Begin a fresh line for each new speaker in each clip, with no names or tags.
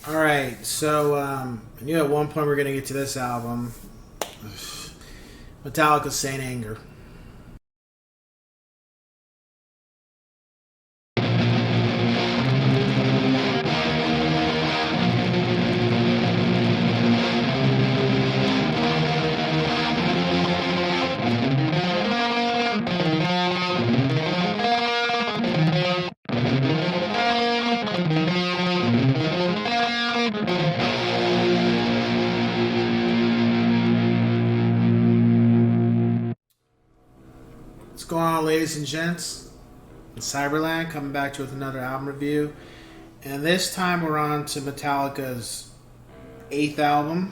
All right, so I knew at one point we are gonna get to this album, Metallica's Saint Anger. What's going on, ladies and gents? Cyberland coming back to you with another album review, and this time we're on to Metallica's eighth album.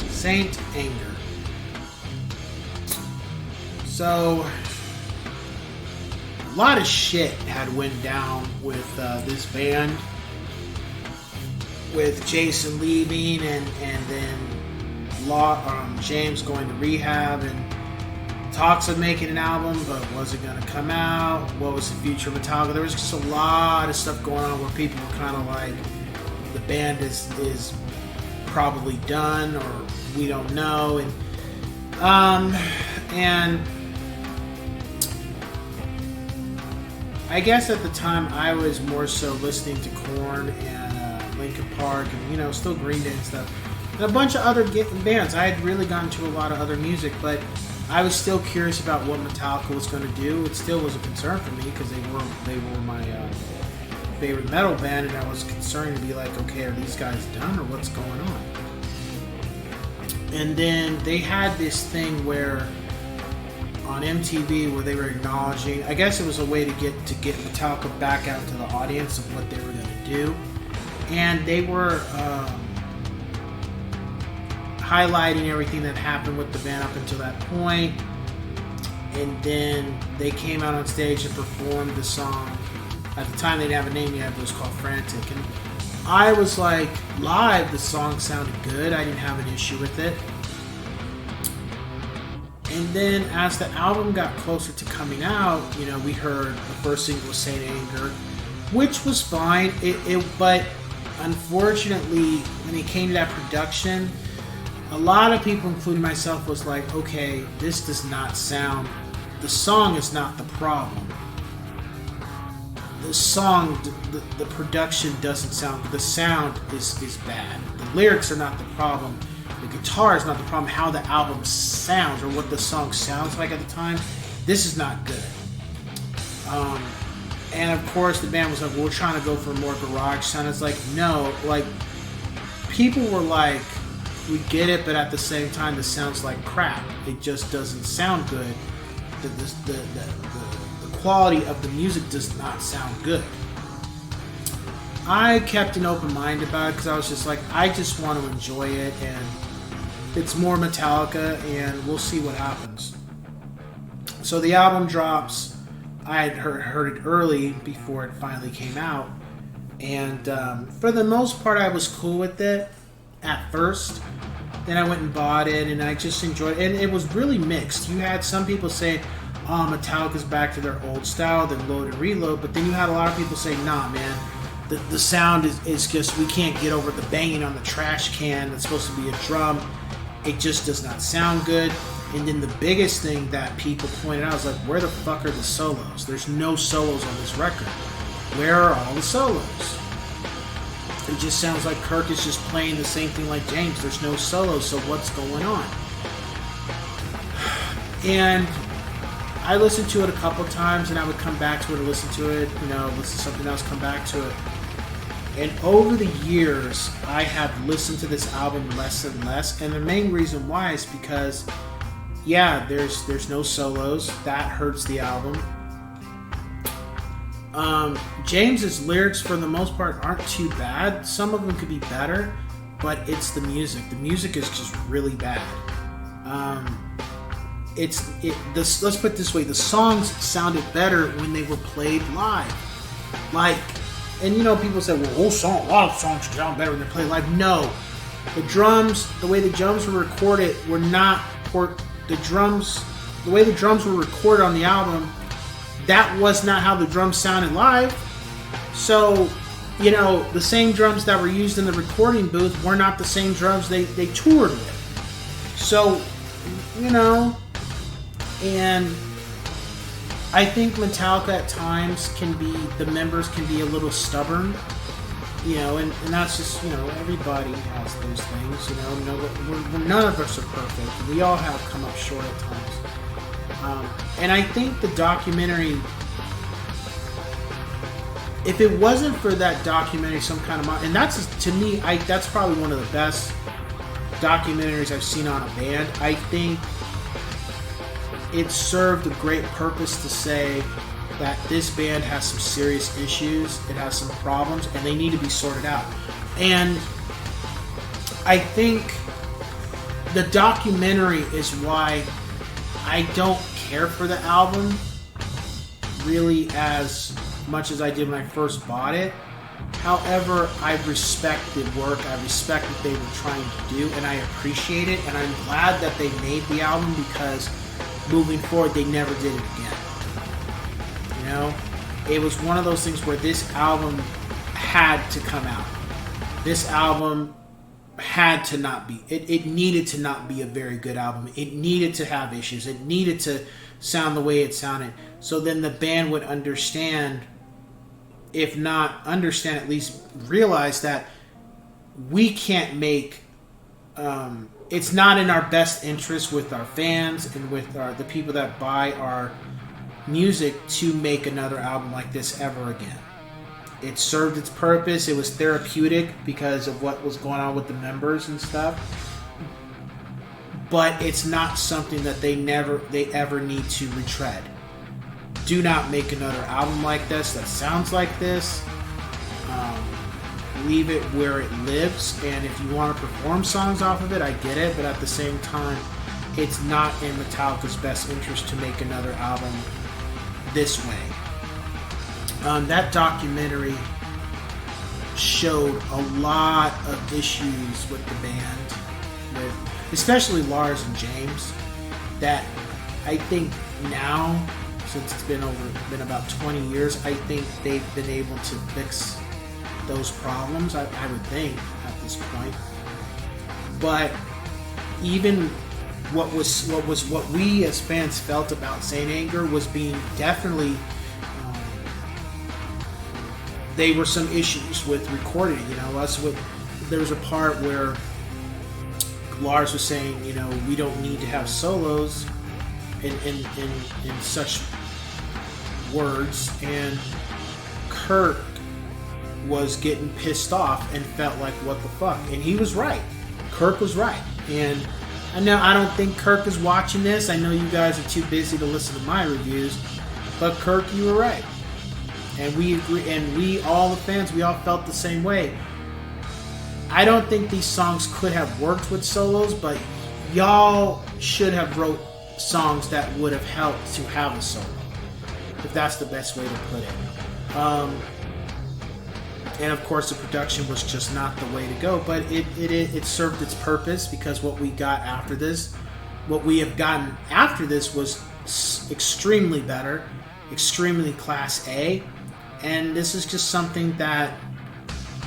Saint Anger. So, a lot of shit had went down with this band, with Jason leaving and then James going to rehab, and talks of making an album, but was it going to come out? What was the future of Metallica? There was just a lot of stuff going on where people were kind of like, the band is probably done, or we don't know, and I guess at the time I was more so listening to Korn and Linkin Park and still Green Day and stuff, and a bunch of other bands. I had really gotten to a lot of other music, but I was still curious about what Metallica was going to do. It still was a concern for me because they were my favorite metal band, and I was concerned to be like, okay, are these guys done or what's going on? And then they had this thing where on MTV where they were acknowledging, I guess it was a way to get Metallica back out to the audience of what they were going to do, and they were highlighting everything that happened with the band up until that point, and then they came out on stage and performed the song. At the time they didn't have a name yet, but it was called Frantic, and I was like, live the song sounded good, I didn't have an issue with it. And then as the album got closer to coming out, we heard the first single was Saint Anger, which was fine. But unfortunately, when it came to that production, a lot of people, including myself, was like, okay, this does not sound, the song is not the problem. The song, the production doesn't sound, the sound is bad. The lyrics are not the problem. The guitar is not the problem. How the album sounds or what the song sounds like at the time, this is not good. And of course the band was like, well, we're trying to go for more garage sound. It's like, no, like, people were like, we get it, but at the same time this sounds like crap. It just doesn't sound good. The quality of the music does not sound good. I kept an open mind about it because I was just like, I just want to enjoy it, and it's more Metallica, and we'll see what happens. So the album drops. I had heard it early before it finally came out, and for the most part I was cool with it at first. Then I went and bought it, and I just enjoyed it, and it was really mixed. You had some people saying, oh, Metallica's back to their old style, then load and reload, but then you had a lot of people saying, nah, man, the sound is just, we can't get over the banging on the trash can that's supposed to be a drum. It just does not sound good. And then the biggest thing that people pointed out was like, where the fuck are the solos? There's no solos on this record. Where are all the solos? It just sounds like Kirk is just playing the same thing like James. There's no solos, so what's going on? And I listened to it a couple times, and I would come back to it and listen to it, listen to something else, come back to it. And over the years, I have listened to this album less and less, and the main reason why is because, yeah, there's no solos. That hurts the album. James's lyrics, for the most part, aren't too bad. Some of them could be better, but it's the music. The music is just really bad. Let's put it this way: the songs sounded better when they were played live. Like, and people say, well, a lot of songs sound better when they're played live. No, The drums, the way the drums were recorded, were not the drums. The way the drums were recorded on the album, that was not how the drums sounded live. So, you know, the same drums that were used in the recording booth were not the same drums they toured with. So, you know, and I think Metallica at times the members can be a little stubborn, you know, and that's just, you know, everybody has those things, you know, none of us are perfect. We all have come up short at times. And I think the documentary, if it wasn't for that documentary, some kind of, and that's, to me, that's probably one of the best documentaries I've seen on a band. I think it served a great purpose to say that this band has some serious issues, it has some problems, and they need to be sorted out. And I think the documentary is why I don't care for the album really as much as I did when I first bought it. However, I respect the work, I respect what they were trying to do, and I appreciate it, and I'm glad that they made the album, because moving forward, they never did it again. You know? It was one of those things where this album had to come out. This album had to not be, it needed to not be a very good album. It needed to have issues. It needed to sound the way it sounded. So then the band would understand, if not understand, at least realize that we can't make, it's not in our best interest with our fans and with the people that buy our music to make another album like this ever again. It served its purpose. It was therapeutic because of what was going on with the members and stuff. But it's not something that they ever need to retread. Do not make another album like this that sounds like this. Leave it where it lives, and if you want to perform songs off of it, I get it, but at the same time, it's not in Metallica's best interest to make another album this way. That documentary showed a lot of issues with the band, especially Lars and James, that I think now, since it's been about 20 years, I think they've been able to fix those problems, I would think, at this point. But even what we as fans felt about Saint Anger was being definitely, they were some issues with recording. You know, there was a part where Lars was saying, you know, we don't need to have solos in such words, and Kurt was getting pissed off and felt like, what the fuck? And he was right. Kirk was right. And I don't think Kirk is watching this. I know you guys are too busy to listen to my reviews, but Kirk, you were right. And we agree, and we, all the fans, we all felt the same way. I don't think these songs could have worked with solos, but y'all should have wrote songs that would have helped to have a solo, if that's the best way to put it. And of course, the production was just not the way to go, but it served its purpose, because what we got after this, what we have gotten after this, was extremely better, extremely class A, and this is just something that,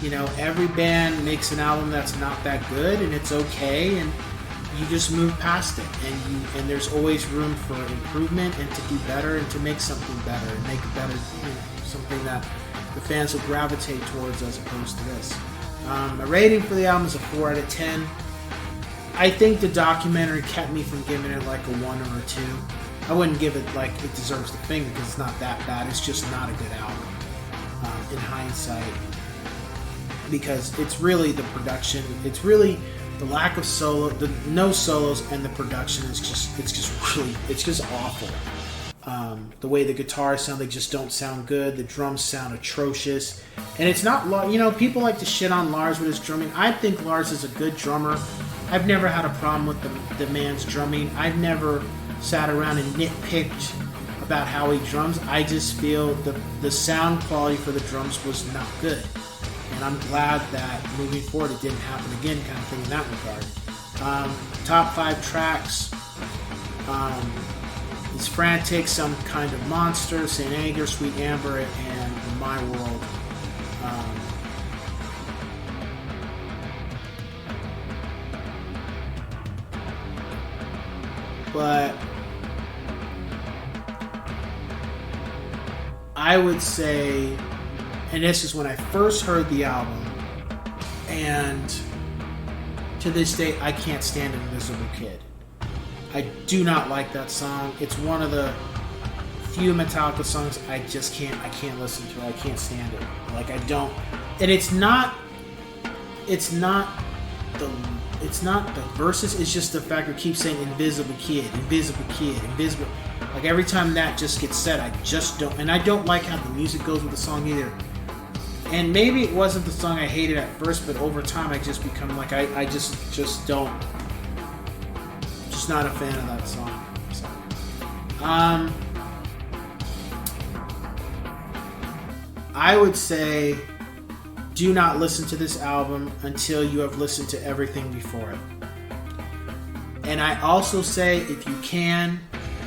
you know, every band makes an album that's not that good, and it's okay, and you just move past it, and there's always room for improvement and to do better and to make something better and make it better, you know, something that the fans will gravitate towards as opposed to this. My rating for the album is a 4 out of 10. I think the documentary kept me from giving it like a 1 or a 2. I wouldn't give it like it deserves the thing, because it's not that bad. It's just not a good album in hindsight, because it's really the production. It's really the lack of solo, the no solos, and the production is just awful. The way the guitars sound, they just don't sound good. The drums sound atrocious. And it's not, you know, people like to shit on Lars with his drumming. I think Lars is a good drummer. I've never had a problem with the man's drumming. I've never sat around and nitpicked about how he drums. I just feel the sound quality for the drums was not good. And I'm glad that moving forward it didn't happen again, kind of thing in that regard. Top 5 tracks is Frantic, Some Kind of Monster, St. Anger, Sweet Amber, and In My World. But I would say, and this is when I first heard the album, and to this day I can't stand Invisible Kid. I do not like that song. It's one of the few Metallica songs I can't listen to it. I can't stand it. Like, I don't, and it's not the verses, it's just the fact that it keeps saying Invisible Kid, Invisible Kid, Invisible. Like, every time that just gets said, I just don't, and I don't like how the music goes with the song either. And maybe it wasn't the song I hated at first, but over time I just become like, I just don't, just not a fan of that song. So, I would say, do not listen to this album until you have listened to everything before it. And I also say, if you can,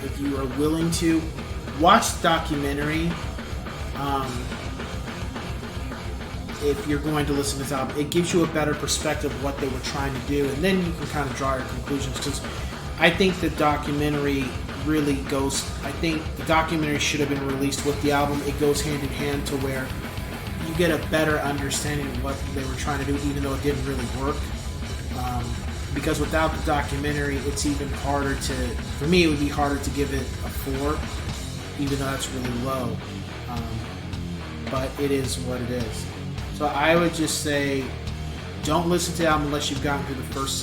if you are willing to, watch the documentary. If you're going to listen to this album, it gives you a better perspective of what they were trying to do, and then you can kind of draw your conclusions. Because I think the documentary really goes, I think the documentary should have been released with the album. It goes hand in hand to where you get a better understanding of what they were trying to do, even though it didn't really work. Because without the documentary, it's even harder to, for me, it would be harder to give it a 4, even though that's really low. But it is what it is. So I would just say, don't listen to the album unless you've gotten through the first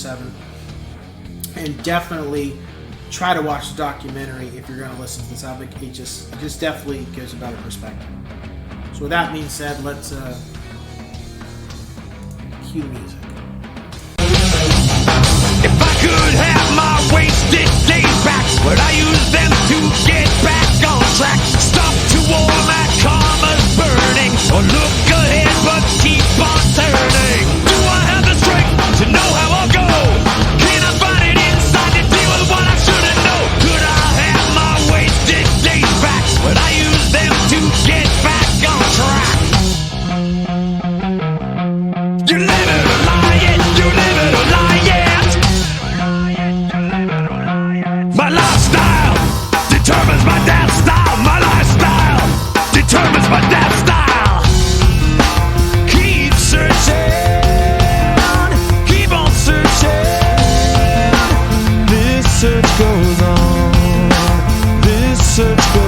7. And definitely try to watch the documentary if you're going to listen to this album. It just definitely gives a better perspective. So with that being said, let's cue the music.
If I could have my wasted days back, would I use them to get back on track? Stop to all my karma's burning, or look ahead but keep on turning? Do I have the strength to know how I'll go? Can I find it inside to deal with what I shouldn't know? Could I have my wasted days back? Would I use them to get back on track? You live it or lie it, you live it or lie it. My lifestyle determines my death style. My lifestyle determines my death style. Keep searching, keep on searching. This search goes on, this search goes on.